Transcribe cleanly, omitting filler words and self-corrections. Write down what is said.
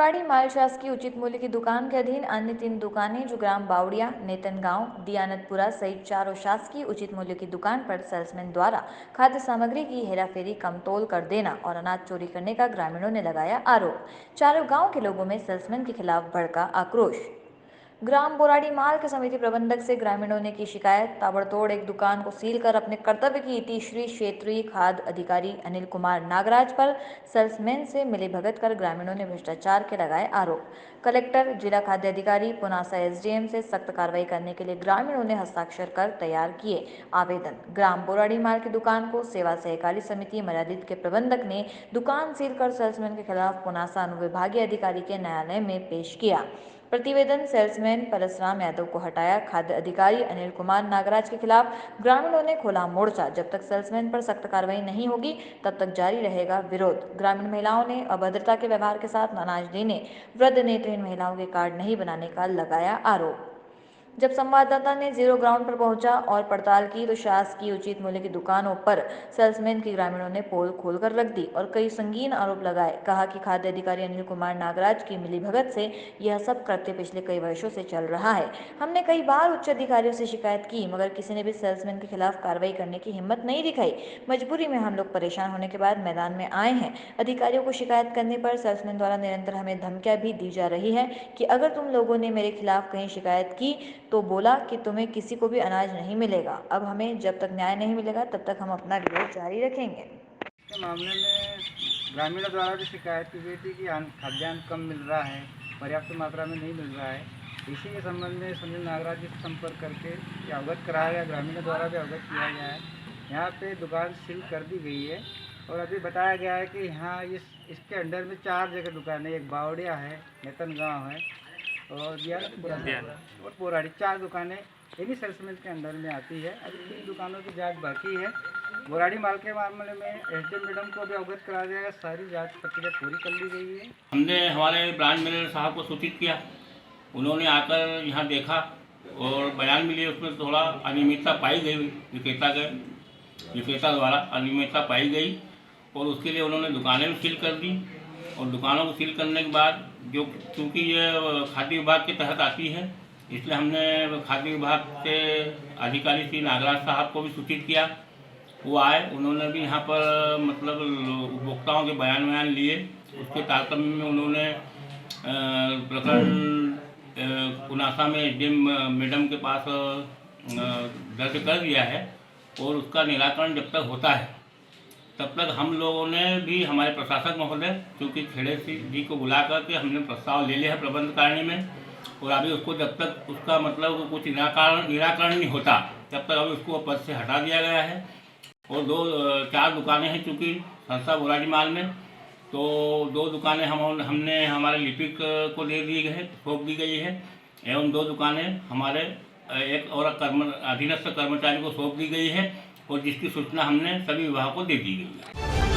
बोराड़ी माल शासकीय उचित मूल्य की दुकान के अधीन अन्य 3 दुकानें जो ग्राम बावड़िया, नेतनगांव, दियानतपुरा सहित चारों शासकीय उचित मूल्य की दुकान पर सेल्समैन द्वारा खाद्य सामग्री की हेराफेरी, कमतोल कर देना और अनाज चोरी करने का ग्रामीणों ने लगाया आरोप। चारों गाँव के लोगों में सेल्समैन के खिलाफ भड़का आक्रोश। ग्राम बोराड़ी माल के समिति प्रबंधक से ग्रामीणों ने की शिकायत। ताबड़तोड़ एक दुकान को सील कर अपने कर्तव्य की तीसरी क्षेत्रीय खाद्य अधिकारी अनिल कुमार नागराज पर सेल्समैन से मिलीभगत कर ग्रामीणों ने भ्रष्टाचार के लगाए आरोप। कलेक्टर, जिला खाद्य अधिकारी, पुनासा एसडीएम से सख्त कार्रवाई करने के लिए ग्रामीणों ने हस्ताक्षर कर तैयार किए आवेदन। ग्राम बोराड़ी माल की दुकान को सेवा सहकारी समिति मर्यादित के प्रबंधक ने दुकान सील कर सेल्समैन के खिलाफ पुनासा अनुविभागीय अधिकारी के न्यायालय में पेश किया। प्रतिवेदन सेल्समैन परसराम यादव को हटाया। खाद्य अधिकारी अनिल कुमार नागराज के खिलाफ ग्रामीणों ने खोला मोर्चा। जब तक सेल्समैन पर सख्त कार्रवाई नहीं होगी तब तक जारी रहेगा विरोध। ग्रामीण महिलाओं ने अभद्रता के व्यवहार के साथ अनाज देने, वृद्ध नेत्रहीन महिलाओं के कार्ड नहीं बनाने का लगाया आरोप। जब संवाददाता ने जीरो ग्राउंड पर पहुंचा और पड़ताल की तो शासकीय उचित मूल्य की दुकानों पर सेल्समैन की ग्रामीणों ने पोल खोलकर रख दी और कई संगीन आरोप लगाए। कहा कि खाद्य अधिकारी अनिल कुमार नागराज की मिलीभगत से यह सब कृत्य पिछले कई वर्षों से चल रहा है। हमने कई बार उच्च अधिकारियों से शिकायत की मगर किसी ने भी सेल्समैन के खिलाफ कार्रवाई करने की हिम्मत नहीं दिखाई। मजबूरी में हम लोग परेशान होने के बाद मैदान में आए हैं। अधिकारियों को शिकायत करने पर सेल्समैन द्वारा निरंतर हमें धमकियां भी दी जा रही है कि अगर तुम लोगों ने मेरे खिलाफ कहीं शिकायत की तो बोला कि तुम्हें किसी को भी अनाज नहीं मिलेगा। अब हमें जब तक न्याय नहीं मिलेगा तब तक हम अपना विरोध जारी रखेंगे। के मामले में ग्रामीणों द्वारा भी शिकायत की गई थी कि खाद्यान्न कम मिल रहा है, पर्याप्त मात्रा में नहीं मिल रहा है। इसी के संबंध में सुनील नागराज जी से संपर्क करके अवगत कराया गया, ग्रामीणों द्वारा भी अवगत किया गया है। यहाँ पे दुकान सील कर दी गई है और अभी बताया गया है कि यहाँ इसके अंडर में 4 जगह दुकान है। एक बावड़िया है, नेतनगांव है और और बोराड़ी, 4 दुकानें इन्हीं सेल्समैन के अंडर में आती है। अभी 3 दुकानों की जांच बाकी है। बोराड़ी माल के मामले में एसडीएम मैडम को भी अवगत करा दिया गया, सारी जांच प्रक्रिया पूरी कर ली गई है। हमने हमारे ब्रांच मैनेजर साहब को सूचित किया, उन्होंने आकर यहाँ देखा और बयान मिले, उसमें थोड़ा अनियमितता पाई गई, विक्रेता द्वारा अनियमितता पाई गई और उसके लिए उन्होंने दुकानें भी सील कर दी। और दुकानों को सील करने के बाद जो चूँकि ये खाद्य विभाग के तहत आती है इसलिए हमने खाद्य विभाग के अधिकारी श्री नागराज साहब को भी सूचित किया। वो आए, उन्होंने भी यहाँ पर मतलब उपभोक्ताओं के बयान लिए। उसके तारतम्य में उन्होंने प्रकरण पुनासा में एसडीएम मैडम के पास दर्ज कर दिया है और उसका निराकरण जब तक होता है तब तक हम लोगों ने भी, हमारे प्रशासक महोदय क्योंकि खेड़े जी को बुला करके हमने प्रस्ताव ले लिया है प्रबंध कार्य में और अभी उसको जब तक उसका मतलब कुछ निराकरण नहीं होता तब तक अभी उसको पद से हटा दिया गया है। और 4 दुकानें हैं चूँकि संस्था बोराड़ी माल में, तो 2 दुकानें हमने हमारे लिपिक को दे दी है, सौंप दी गई है एवं 2 दुकानें हमारे एक और अधीनस्थ कर्मचारी को सौंप दी गई है और जिसकी सूचना हमने सभी विभागों को दे दी गई है।